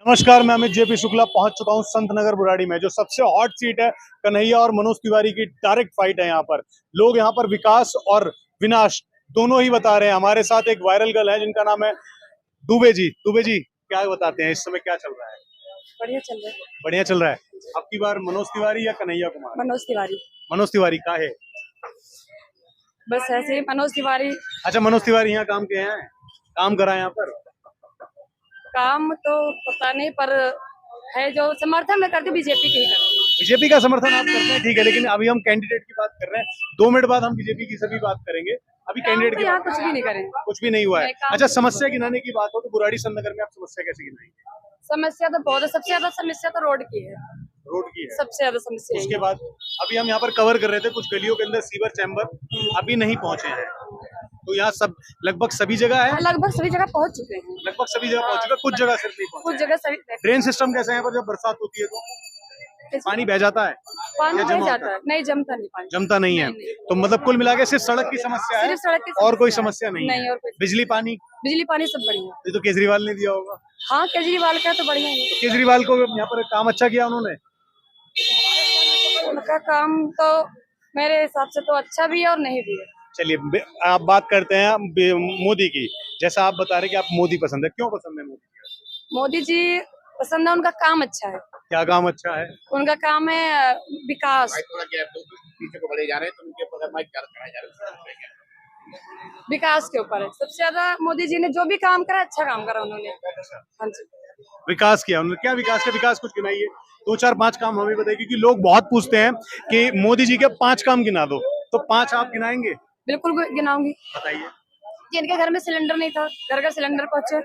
नमस्कार, मैं अमित जेपी शुक्ला पहुंच चुका हूं संत नगर बुराड़ी में। जो सबसे हॉट सीट है, कन्हैया और मनोज तिवारी की डायरेक्ट फाइट है। यहाँ पर लोग यहाँ पर विकास और विनाश दोनों ही बता रहे हैं। हमारे साथ एक वायरल गर्ल है जिनका नाम है दुबे जी। दुबे जी, क्या बताते हैं इस समय क्या चल रहा है? बढ़िया चल रहा है। बढ़िया चल रहा है। अब की बार मनोज तिवारी या कन्हैया कुमार? मनोज तिवारी। मनोज तिवारी का है, बस ऐसे ही मनोज तिवारी। अच्छा, मनोज तिवारी यहाँ काम किए हैं, काम करा है यहाँ पर? काम तो पता नहीं, पर है जो समर्थन में करती बीजेपी की ही करती हूँ। बीजेपी का समर्थन आप करते हैं, ठीक है, लेकिन अभी हम कैंडिडेट की बात कर रहे हैं। 2 मिनट बाद हम बीजेपी की सभी बात करेंगे। अभी कैंडिडेट की यहाँ बात कुछ भी नहीं करें। कुछ भी नहीं हुआ है। नहीं, अच्छा, समस्या गिनाने की बात हो तो बुराड़ी संत नगर में आप समस्या कैसे गिनाएंगे? समस्या तो बहुत है। सबसे ज्यादा समस्या तो रोड की है। रोड की है सबसे ज्यादा समस्या उसके यही बाद अभी हम यहाँ पर कवर कर रहे थे कुछ गलियों के अंदर सीवर चैम्बर अभी नहीं पहुंचे हैं, तो यहाँ सब लगभग सभी जगह है। है। लगभग सभी जगह पहुंच चुके हैं। लगभग सभी जगह पहुंच चुका, कुछ जगह सिर्फ नहीं कुछ पहुंचे। जगह सभी ड्रेन सिस्टम कैसे है यहाँ पर? जब बरसात होती है तो पानी बह जाता है, पानी या नहीं जमा जाता होता है, नहीं जमता नहीं पानी। जमता नहीं है। तो मतलब कुल मिला के सिर्फ सड़क की समस्या है, सिर्फ सड़क की और कोई समस्या समस्या नहीं नहीं, है। और कोई बिजली पानी बिजली पानी सब बढ़िया। ये तो केजरीवाल ने दिया होगा। हाँ, केजरीवाल का तो बढ़िया है। तो केजरीवाल को यहाँ पर काम अच्छा किया उन्होंने। उनका काम तो मेरे हिसाब से तो अच्छा भी है और नहीं भी है। चलिए, आप बात करते हैं मोदी की। जैसा आप बता रहे कि आप मोदी पसंद है, क्यों पसंद है मोदी? मोदी जी पसंद है, उनका काम अच्छा है। क्या काम अच्छा है? उनका काम है विकास। पीछे को बढ़े जा रहे हैं तो उनके ऊपर माइक कराए जा रहे हैं। विकास के ऊपर है सबसे ज्यादा। मोदी जी ने जो भी काम करा अच्छा काम करा उन्होंने। हाँ जी, विकास किया उन्होंने। क्या विकास? के विकास कुछ गिनाइए, 2 4 5 काम हमें बताइए, क्योंकि लोग बहुत पूछते हैं कि मोदी जी के 5 काम गिना दो, तो 5 आप गिनाएंगे? बिल्कुल गिनाऊंगी। बताइए। जिनके घर में सिलेंडर नहीं था, घर का सिलेंडर पहुंचे,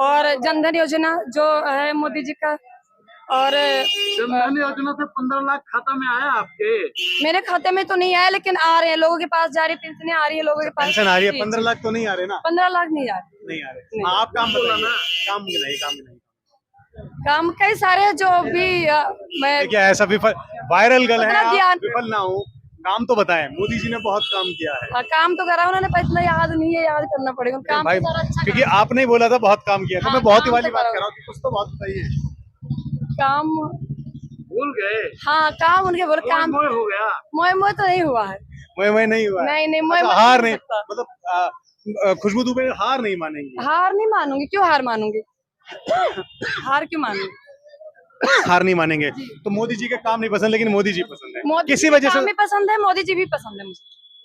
और जनधन योजना जो है मोदी जी का, और जनधन योजना से 15 लाख खाता में आया आपके? मेरे खाते में तो नहीं आया, लेकिन आ रहे हैं, लोगों के पास जा रही, पेंशन आ रही है लोगों के पास। पेंशन आ रही है, 15 लाख तो नहीं आ रहे ना? 15 लाख नहीं आ रहे। नहीं आ रहे। हाँ, आप काम बताइए, काम गिनाइए, काम गिनाइए। काम कई सारे जो भी मैं देखिए, ऐसा विफल वायरल गर्ल है, उतना आप ध्यान- विफल ना हो। काम तो बताएं, मोदी जी ने बहुत काम किया है। काम तो करा उन्होंने, पर इतना याद नहीं है, याद करना पड़ेगा। काम भाई, तो सारा अच्छा क्योंकि आपने ही बोला था बहुत काम किया, तो हाँ, मैं बहुत ही काम वाली तो बात करा। कर रहा हूँ कि कुछ तो बात बताइए। काम भूल गए? हाँ, काम उनके बोले काम मोह हो गया। मोए तो नहीं हुआ है। मोह नहीं हुआ है। नहीं मोए अच्छा, मोए हार हो नहीं, सकता। मतलब खुशबू दुबे हार नहीं मानेंगी? हार नहीं मानूंगी। क्यों हार मानूंगी? हार क्यों मानूंगी? हार नहीं मानेंगे। तो मोदी जी के काम नहीं पसंद, लेकिन मोदी जी पसंद है मोदी किसी जी वजह काम से? भी पसंद है, मोदी जी भी पसंद है मुझे।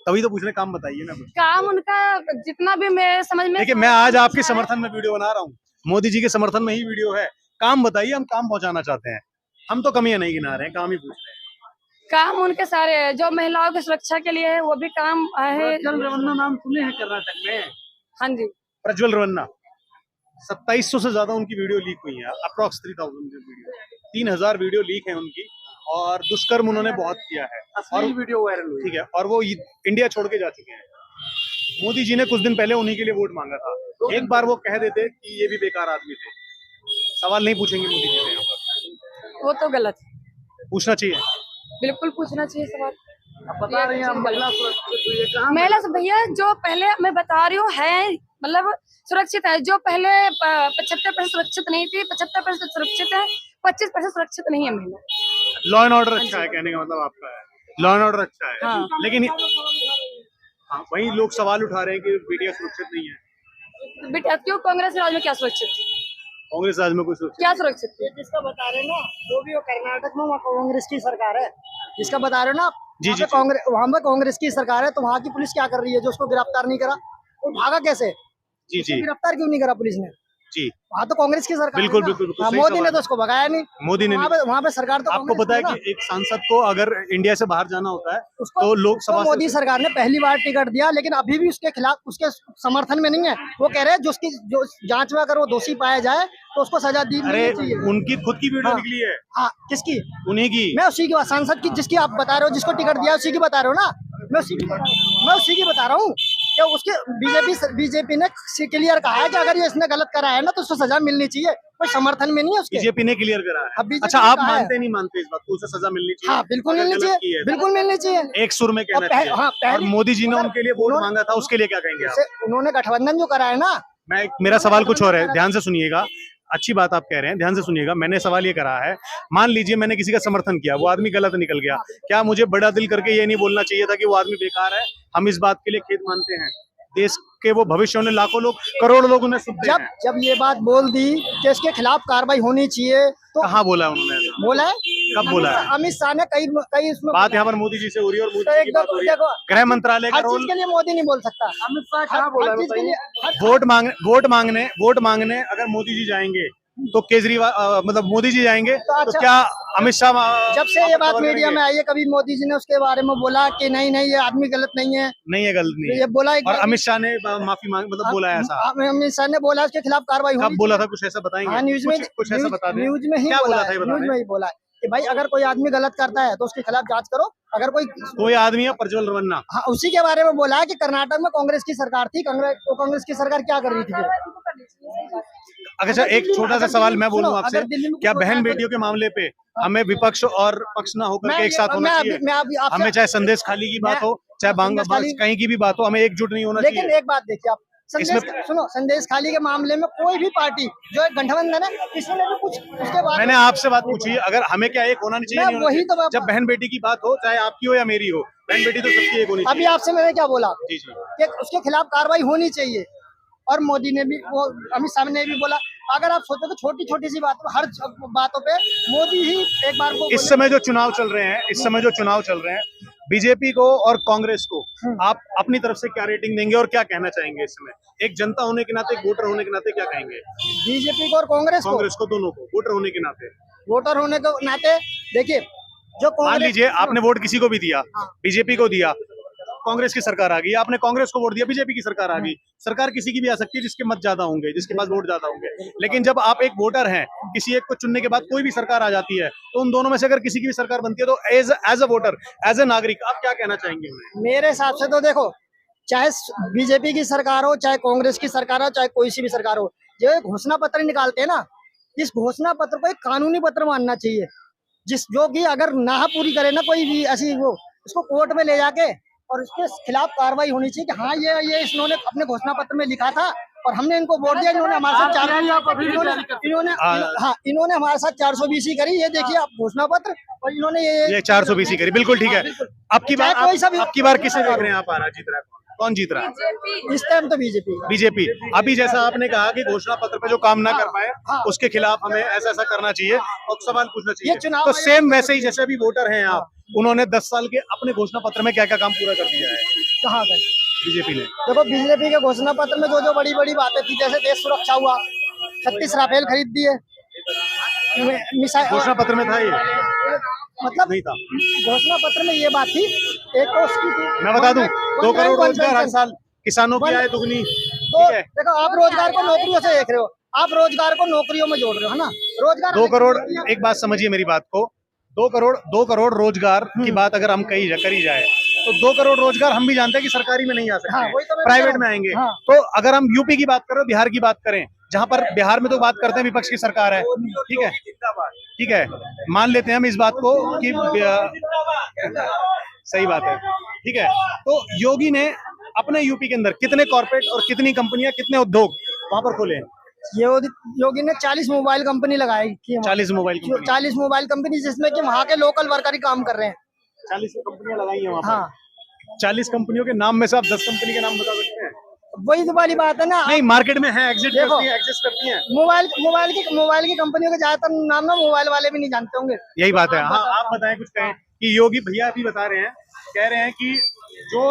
तभी तो पूछ रहे, काम बताइए ना कुछ। काम उनका जितना भी मेरे समझ में। देखिए, मैं आज आपके समर्थन में वीडियो बना रहा हूँ, मोदी जी के समर्थन में ही वीडियो है। काम बताइए, हम काम पहुंचाना चाहते हैं, हम तो कमियां नहीं गिना रहे हैं, काम ही पूछ रहे हैं। काम उनके सारे है, जो महिलाओं की सुरक्षा के लिए है, वो भी काम है। प्रज्वल रवन्ना नाम सुने हैं कर्नाटक में? हाँ जी, प्रज्वल रवन्ना, 2700 से ज्यादा उनकी वीडियो लीक हुई है, अप्रॉक्स 3000 वीडियो, 3000 वीडियो लीक है उनकी, और दुष्कर्म उन्होंने बहुत किया है, और वीडियो वायरल हुई, ठीक है, और वो इंडिया छोड़ के जा चुके हैं। मोदी जी ने कुछ दिन पहले उन्हीं के लिए वोट मांगा था। एक बार वो कह देते कि ये भी बेकार आदमी थे, सवाल नहीं पूछेंगे मोदी जी से यहाँ पर? वो तो गलत है। पूछना चाहिए, बिल्कुल पूछना चाहिए सवाल। बता रही हैं महिला सुरक्षित हुई है, कहाँ महिला से भैया, जो पहले मैं बता रही हूँ है, मतलब सुरक्षित है। जो पहले 75% सुरक्षित नहीं थी, 75% सुरक्षित है, 25% सुरक्षित नहीं है महिला। लॉ एंड ऑर्डर अच्छा है, कहने का मतलब आपका है लॉ एंड ऑर्डर अच्छा है। हाँ। लेकिन हाँ, वही लोग सवाल उठा रहे हैं कि बेटियां सुरक्षित नहीं है। बेटा क्यों? कांग्रेस राज में क्या सुरक्षित थी? कांग्रेस राज में कोई सुरक्षित क्या सुरक्षित थी? जिसका बता रहे ना, जो भी वो कर्नाटक में वहाँ कांग्रेस की सरकार है, जिसका बता रहे हो ना, जी, जी, कांग्रेस, वहाँ पे कांग्रेस की सरकार है, तो वहाँ की पुलिस क्या कर रही है? जो उसको गिरफ्तार नहीं करा, वो भागा कैसे? जी जी गिरफ्तार क्यों नहीं करा पुलिस ने? जी, वहाँ तो कांग्रेस की सरकार बिल्कुल, है ना। बिल्कुल, हाँ, सही मोदी ने सवाल तो उसको भगाया नहीं। मोदी ने वहाँ पे सरकार तो आपको कांग्रेस पता है की ना। कि एक सांसद को अगर इंडिया से बाहर जाना होता है उसको तो लोकसभा उसको मोदी सरकार ने पहली बार टिकट दिया, लेकिन अभी भी उसके खिलाफ, उसके समर्थन में नहीं है। वो कह रहे हैं जो जांच में अगर वो दोषी पाया जाए तो उसको सजा दी अरे, मिलनी चाहिए। उनकी खुद की वीडियो हाँ। निकली है। हाँ, किसकी? उन्हीं की। मैं उसी की बात, सांसद की, जिसकी आप बता रहे हो, जिसको टिकट दिया उसी की बता रहे हो ना। मैं उसी की बता रहा हूँ कि उसके बीजेपी ने क्लियर कहा है कि अगर ये इसने गलत करा है ना तो उसको सजा मिलनी चाहिए। कोई समर्थन में नहीं है उसके। बीजेपी ने क्लियर करा है। BJP अच्छा, ने आप कहा है। मानते नहीं मानते इस बात को? उसे सजा मिलनी चाहिए? हाँ, बिल्कुल अगर मिलनी गलत की चाहिए, है तो? बिल्कुल मिलनी चाहिए। एक सुर में कहना और चाहिए। हाँ, और मोदी जी ने उनके लिए वोट उन्होंने- मांगा था, उसके लिए क्या कहेंगे आप? उन्होंने गठबंधन जो करा है ना, मेरा सवाल कुछ और है, ध्यान से सुनिएगा। अच्छी बात आप कह रहे हैं, ध्यान से सुनिएगा। मैंने सवाल ये करा है, मान लीजिए मैंने किसी का समर्थन किया, वो आदमी गलत निकल गया, क्या मुझे बड़ा दिल करके ये नहीं बोलना चाहिए था कि वो आदमी बेकार है? हम इस बात के लिए खेद मानते हैं, देश के वो भविष्य होने, लाखों लोग, करोड़ों लोग उन्हें सुनते हैं। जब ये बात बोल दी कि इसके खिलाफ कार्रवाई होनी चाहिए, तो कहाँ बोला है उन्होंने ऐसा? बोला है, कब बोला है? अमित शाह ने कई इसमें बात यहाँ पर मोदी जी से हो रही है और मोदी तो जी की एकदम बात हो रही है। देखो, गृह मंत्रालय का हर रोल, चीज के लिए मोदी नहीं बोल सकता। अमित शाह हर कहाँ बोला हर चीज के लिए वोट मांगने अगर मोदी जी जाएंगे तो केजरीवाल मतलब मोदी जी जाएंगे तो तो अच्छा, क्या अमित शाह जब से ये बात कवर मीडिया करेंगे? में आई है, कभी मोदी जी ने उसके बारे में बोला कि नहीं नहीं ये आदमी गलत नहीं है? नहीं है, गलत नहीं ये है। बोला और अमित शाह ने माफी मांग, मतलब बोला है ऐसा? अमित शाह ने बोला उसके खिलाफ कार्रवाई कब होनी बोला चाहिए। था, कुछ ऐसा बताएंगे? हाँ, न्यूज में कुछ ऐसा बता दें। न्यूज में ही क्या बोला बोला था, है, ये बता न्यूज दें। में ही बोला है कि भाई अगर कोई आदमी गलत करता है तो उसके खिलाफ जांच करो। अगर कोई आदमी है प्रज्वल रवन्ना, हाँ, उसी के बारे में बोला है कि कर्नाटक में कांग्रेस की सरकार थी, कांग्रेस की सरकार क्या कर रही थी फिर? अच्छा एक छोटा सा सवाल मैं बोलूं सुनो, आपसे, अगर दिल्ली में क्या कोई बहन होता है बेटियों के मामले पे हमें विपक्ष और पक्ष ना होकर के एक साथ होना चाहिए? हमें चाहे संदेश खाली की बात हो, चाहे कहीं की भी बात हो, हमें एकजुट नहीं होना लेकिन चाहिए। एक बात देखिए आप, संदेश खाली के मामले में कोई भी पार्टी जो एक गठबंधन है, किसी ने भी कुछ उसके बाद मैंने आपसे बात पूछी, अगर हमें क्या एक होना नहीं चाहिए, मैं नहीं होना वही चाहिए? तो जब बहन बेटी की बात हो, चाहे आपकी हो या मेरी हो, बहन बेटी तो सबकी एक होनी अभी चाहिए। आपसे मैंने क्या बोला जी जी, कि उसके खिलाफ कार्रवाई होनी चाहिए, और मोदी ने भी, वो अमित शाह ने भी बोला। अगर आप सोचो तो छोटी छोटी सी बात हर बातों पे मोदी ही एक बार को इस समय जो चुनाव चल रहे हैं, बीजेपी को और कांग्रेस को आप अपनी तरफ से क्या रेटिंग देंगे और क्या कहना चाहेंगे इस समय? एक जनता होने के नाते, एक वोटर होने के नाते क्या कहेंगे? बीजेपी को और कांग्रेस को, दोनों को, वोटर होने के नाते। वोटर होने के नाते देखिए, जो मान लीजिए आपने वोट किसी को भी दिया, बीजेपी को दिया, कांग्रेस की सरकार आ गई, आपने कांग्रेस को वोट दिया, बीजेपी की सरकार आ गई। सरकार किसी की भी आ सकती है जिसके मत ज्यादा होंगे, जिसके पास वोट ज्यादा होंगे। लेकिन जब आप एक वोटर हैं, किसी एक को चुनने के बाद कोई भी सरकार आ जाती है, तो उन दोनों में से अगर किसी की भी सरकार बनती है, तो as a voter, as a नागरिक, आप क्या कहना चाहेंगे उन्हें? मेरे हिसाब से तो देखो, चाहे बीजेपी की सरकार हो, चाहे कांग्रेस की सरकार हो, चाहे कोई सी भी सरकार हो, जो एक घोषणा पत्र निकालते हैं ना, इस घोषणा पत्र को एक कानूनी पत्र मानना चाहिए, जो कि अगर ना पूरी करे ना कोई भी ऐसी, वो उसको कोर्ट में ले जाके और उसके खिलाफ कार्रवाई होनी चाहिए कि हाँ ये इन्होंने अपने घोषणा पत्र में लिखा था और हमने इनको वोट दिया, इन्होंने हमारे साथ इन्होंने हमारे साथ 420 करी। ये देखिए आप घोषणा पत्र, और इन्होंने ये 420 करी, बिल्कुल ठीक है। आपकी बार किसे देख रहे हैं आप? आ रहा जीत रहा है, कौन जीत रहा है इस टाइम? तो बीजेपी। अभी जैसा आपने कहा कि घोषणा पत्र पे जो काम ना कर पाए, उसके खिलाफ हमें ऐसा ऐसा करना चाहिए और सवाल पूछना चाहिए। तो सेम वैसे ही जैसे अभी वोटर हैं आप, उन्होंने 10 साल के अपने घोषणा पत्र में क्या क्या काम पूरा कर दिया है? कहाँ गए बीजेपी ने? देखो, बीजेपी के घोषणा पत्र में जो बड़ी बड़ी बातें थी, जैसे देश सुरक्षा हुआ, 36 राफेल खरीद दिए, घोषणा पत्र में था ये? मतलब नहीं था घोषणा पत्र में ये बात थी। एक तो उसकी थी, मैं बता दूं, 2 करोड़ रोजगार हर साल, किसानों की आय दुगनी। तो देखो, आप रोजगार को नौकरियों से देख रहे हो, आप रोजगार को नौकरियों में जोड़ रहे हो, है ना? रोजगार 2 करोड़, एक बात समझिए मेरी बात को, 2 करोड़ रोजगार की बात अगर हम करी जाए, तो 2 करोड़ रोजगार हम भी जानते हैं कि सरकारी में नहीं आ सकते, वही तो मैं प्राइवेट कह में रहा हूं। आएंगे। तो अगर हम यूपी की बात करें, बिहार की बात करें, जहां पर बिहार में तो बात करते हैं विपक्ष की सरकार है, ठीक है, मान लेते हैं हम इस बात को कि सही बात है, ठीक है। तो योगी ने अपने यूपी के अंदर कितने कॉर्पोरेट और कितनी कंपनियां, कितने उद्योग वहां पर खोले हैं? योगी ने 40 मोबाइल कंपनी लगाई थी, 40 मोबाइल कंपनी, जिसमें कि वहाँ के लोकल वर्कर ही काम कर रहे हैं। 40 कंपनियां लगाई हैं वहां पर। हाँ, 40 कंपनियों के नाम में से आप 10 कंपनी के नाम बता सकते हैं? वही तो वाली बात है ना। नहीं, मार्केट में है, एग्जिस्ट देखो, करती हैं। मोबाइल की कंपनियों के ज्यादातर नाम ना मोबाइल वाले भी नहीं जानते होंगे। यही बात है। हाँ, आप बताएं, कुछ कहें कि योगी भैया अभी बता रहे हैं, कह रहे हैं कि जो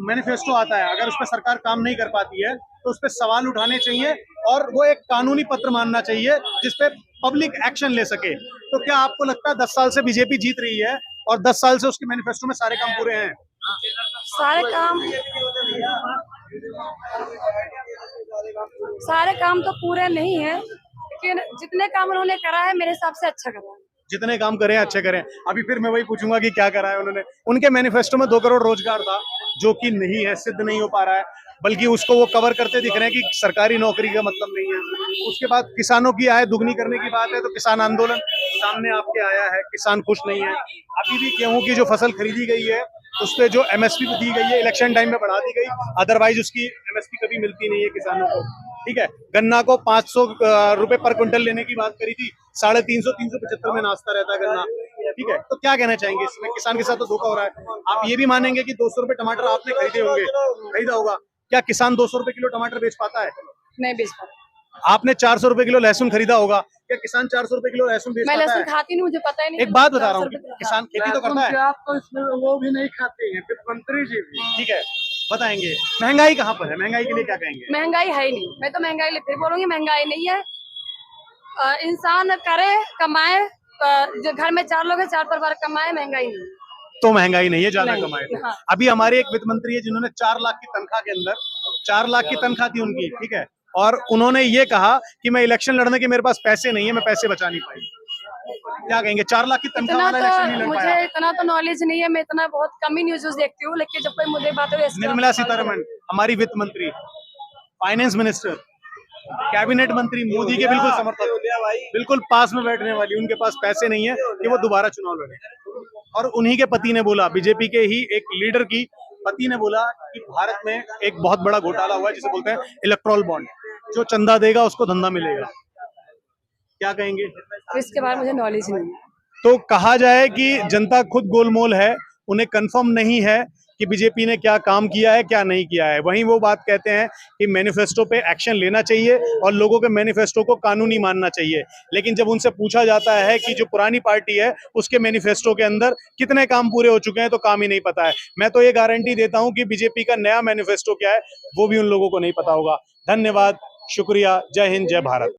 मैनिफेस्टो आता है, अगर उस पर सरकार काम नहीं कर पाती है तो उस पर सवाल उठाने चाहिए और वो एक कानूनी पत्र मानना चाहिए जिसपे पब्लिक एक्शन ले सके। तो क्या आपको लगता है 10 साल से बीजेपी जीत रही है और 10 साल से उसके मैनिफेस्टो में सारे काम पूरे हैं? सारे काम तो पूरे नहीं है, लेकिन जितने काम उन्होंने करा है मेरे हिसाब से अच्छा करा है। जितने काम करें अच्छे करें। अभी फिर मैं वही पूछूंगा कि क्या करा है उन्होंने। उनके मैनिफेस्टो में 2 करोड़ रोजगार था, जो कि नहीं है, सिद्ध नहीं हो पा रहा है। बल्कि उसको वो कवर करते दिख रहे हैं कि सरकारी नौकरी का मतलब नहीं है। उसके बाद किसानों की आय दुगनी करने की बात है तो किसान आंदोलन सामने आपके आया है, किसान खुश नहीं है। अभी भी गेहूं की जो फसल खरीदी गई है उस पे जो MSP दी गई है इलेक्शन टाइम में बढ़ा दी गई, अदरवाइज उसकी MSP कभी मिलती नहीं है किसानों को। ठीक है, गन्ना को 500 रुपए पर क्विंटल लेने की बात करी थी, 350 375 में नाचता रहता है गन्ना। ठीक है, तो क्या कहना चाहेंगे इसमें? किसान के साथ तो धोखा हो रहा है। आप ये भी मानेंगे कि 200 रुपए टमाटर आपने खरीदा होगा, क्या किसान 200 रुपए किलो टमाटर बेच पाता है? नहीं बेच पाता। आपने 400 रुपए किलो लहसुन खरीदा होगा, क्या किसान 400 रुपए किलो लहसुन बेच मैं पाता लहसुन है? खाती नहीं, मुझे पता ही नहीं। एक बात बता रहा हूँ, किसान खेती तो करता है। आप तो इसमें वो भी नहीं खाते हैं, वित्त मंत्री जी भी। ठीक है, बताएंगे महंगाई कहाँ पर है, महंगाई के लिए क्या कहेंगे? महंगाई है ही नहीं। मैं तो महंगाई लिए फिर बोलूंगी, महंगाई नहीं है। इंसान करे कमाए, जो घर में 4 लोग हैं 4 परिवार कमाए, महंगाई नहीं है। तो महंगाई नहीं है, ज्यादा नहीं, कमाए तो। हाँ। अभी हमारे एक वित्त मंत्री है जिन्होंने 4 लाख की तनख्वाह के अंदर 4 लाख की तनख्वाह थी उनकी, ठीक है, और उन्होंने ये कहा कि मैं इलेक्शन लड़ने के मेरे पास पैसे नहीं है, मैं पैसे बचा नहीं पाई। क्या कहेंगे, 4 लाख की तनख्वाह इतना वाला इलेक्शन नहीं तो लड़ मुझे पाया? इतना तो नॉलेज नहीं है, मैं इतना बहुत कम ही न्यूज देखती हूँ, लेकिन जब कोई मुझे बात हो निर्मला सीतारमण हमारी वित्त मंत्री, फाइनेंस मिनिस्टर, कैबिनेट मंत्री, मोदी के बिल्कुल समर्थक, बिल्कुल पास में बैठने वाली, उनके पास पैसे नहीं है कि वो दोबारा चुनाव लड़े। और उन्हीं के पति ने बोला, बीजेपी के ही एक लीडर की पति ने बोला कि भारत में एक बहुत बड़ा घोटाला हुआ है जिसे बोलते हैं इलेक्ट्रोल बॉन्ड, जो चंदा देगा उसको धंधा मिलेगा। क्या कहेंगे? इसके बारे में मुझे नॉलेज नहीं है। तो कहा जाए कि जनता खुद गोलमोल है, उन्हें कंफर्म नहीं है कि बीजेपी ने क्या काम किया है क्या नहीं किया है। वहीं वो बात कहते हैं कि मैनिफेस्टो पे एक्शन लेना चाहिए और लोगों के मैनिफेस्टो को कानूनी मानना चाहिए, लेकिन जब उनसे पूछा जाता है कि जो पुरानी पार्टी है उसके मैनिफेस्टो के अंदर कितने काम पूरे हो चुके हैं तो काम ही नहीं पता है। मैं तो ये गारंटी देता हूं कि बीजेपी का नया मैनिफेस्टो क्या है वो भी उन लोगों को नहीं पता होगा। धन्यवाद, शुक्रिया, जय हिंद, जय भारत।